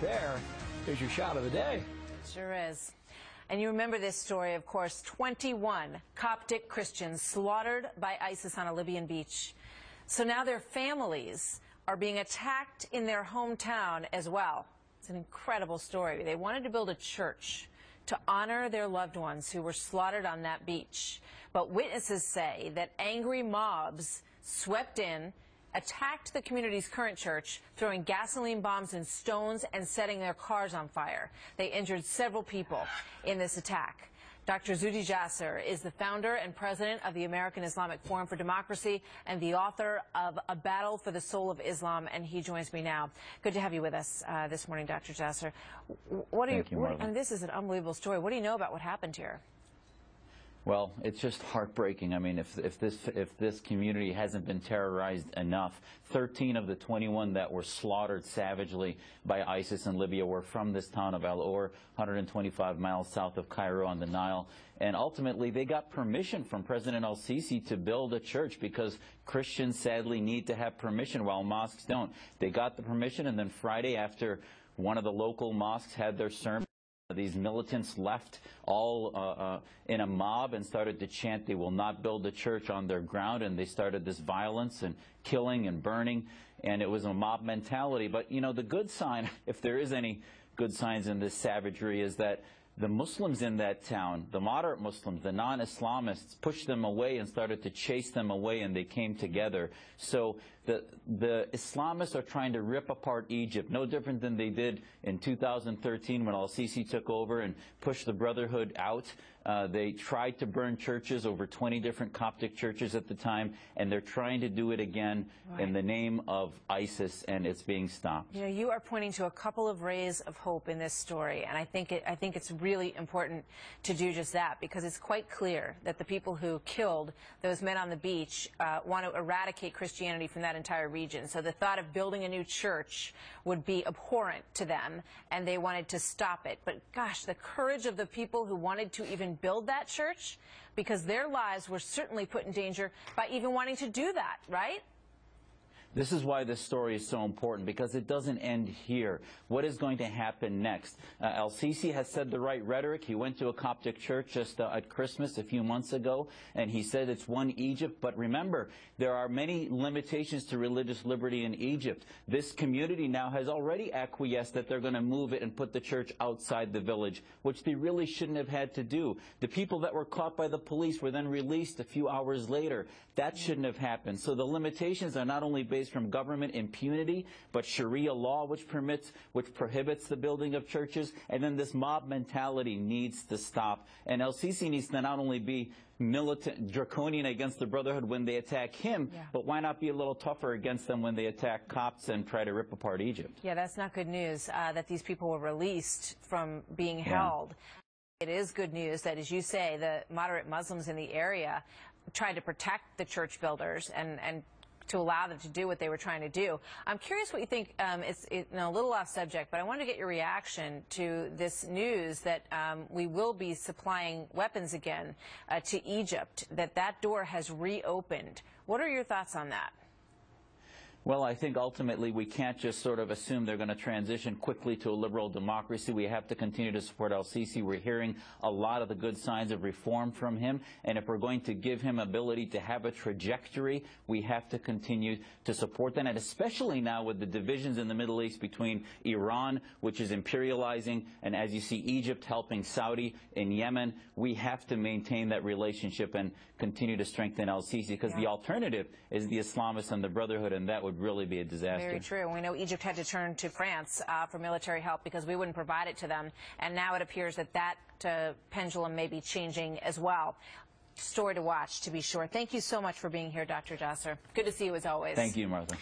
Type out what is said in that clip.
There is your shot of the day. Sure is. And you remember this story, of course, 21 Coptic Christians slaughtered by ISIS on a Libyan beach. So now their families are being attacked in their hometown as well. It's an incredible story. They wanted to build a church to honor their loved ones who were slaughtered on that beach. But witnesses say that angry mobs swept in, attacked the community's current church, throwing gasoline bombs and stones and setting their cars on fire. They injured several people in this attack. Dr. Zuhdi Jasser is the founder and president of the American Islamic Forum for Democracy and the author of A Battle for the Soul of Islam, and he joins me now. Good to have you with us this morning, Dr. Jasser. Thank you, and this is an unbelievable story. What do you know about what happened here? Well, it's just heartbreaking. I mean, if this community hasn't been terrorized enough, 13 of the 21 that were slaughtered savagely by ISIS in Libya were from this town of Al-Or, 125 miles south of Cairo on the Nile. And ultimately, they got permission from President al-Sisi to build a church because Christians sadly need to have permission while mosques don't. They got the permission, and then Friday, after one of the local mosques had their sermon, these militants left all in a mob and started to chant they will not build a church on their ground, and they started this violence and killing and burning, and it was a mob mentality. But, you know, the good sign, if there is any good signs in this savagery, is that the Muslims in that town, the moderate Muslims, the non-Islamists, pushed them away and started to chase them away, and they came together. So the Islamists are trying to rip apart Egypt, no different than they did in 2013 when al-Sisi took over and pushed the Brotherhood out. They tried to burn churches, over 20 different Coptic churches at the time, and they're trying to do it again in the name of ISIS, and it's being stopped. You know, you are pointing to a couple of rays of hope in this story, and I think it's really important to do just that, because it's quite clear that the people who killed those men on the beach want to eradicate Christianity from that entire region. So the thought of building a new church would be abhorrent to them, and they wanted to stop it. But gosh, the courage of the people who wanted to even build that church, because their lives were certainly put in danger by even wanting to do that, right? This is why this story is so important, because it doesn't end here. What is going to happen next? Al-Sisi has said the right rhetoric. He went to a Coptic church just at Christmas a few months ago, and he said it's one Egypt. But remember, there are many limitations to religious liberty in Egypt. This community now has already acquiesced that they're going to move it and put the church outside the village, which they really shouldn't have had to do. The people that were caught by the police were then released a few hours later. That shouldn't have happened. So the limitations are not only based from government impunity, but Sharia law, which prohibits the building of churches, and then this mob mentality needs to stop. And al-Sisi needs to not only be militant, draconian against the Brotherhood when they attack him, but why not be a little tougher against them when they attack Copts and try to rip apart Egypt? Yeah, that's not good news that these people were released from being held. It is good news that, as you say, the moderate Muslims in the area tried to protect the church builders and to allow them to do what they were trying to do. I'm curious what you think. It's a little off subject, but I wanted to get your reaction to this news that we will be supplying weapons again to Egypt, that door has reopened. What are your thoughts on that? Well, I think ultimately we can't just sort of assume they're going to transition quickly to a liberal democracy. We have to continue to support al-Sisi. We're hearing a lot of the good signs of reform from him, and if we're going to give him ability to have a trajectory, we have to continue to support that, and especially now with the divisions in the Middle East between Iran, which is imperializing, and as you see, Egypt helping Saudi in Yemen. We have to maintain that relationship and continue to strengthen al-Sisi, because the alternative is the Islamists and the Brotherhood, and that would really be a disaster. Very true. We know Egypt had to turn to France for military help because we wouldn't provide it to them, and now it appears that pendulum may be changing as well. Story to watch, to be sure. Thank you so much for being here, Dr. Jasser. Good to see you as always. Thank you, Martha.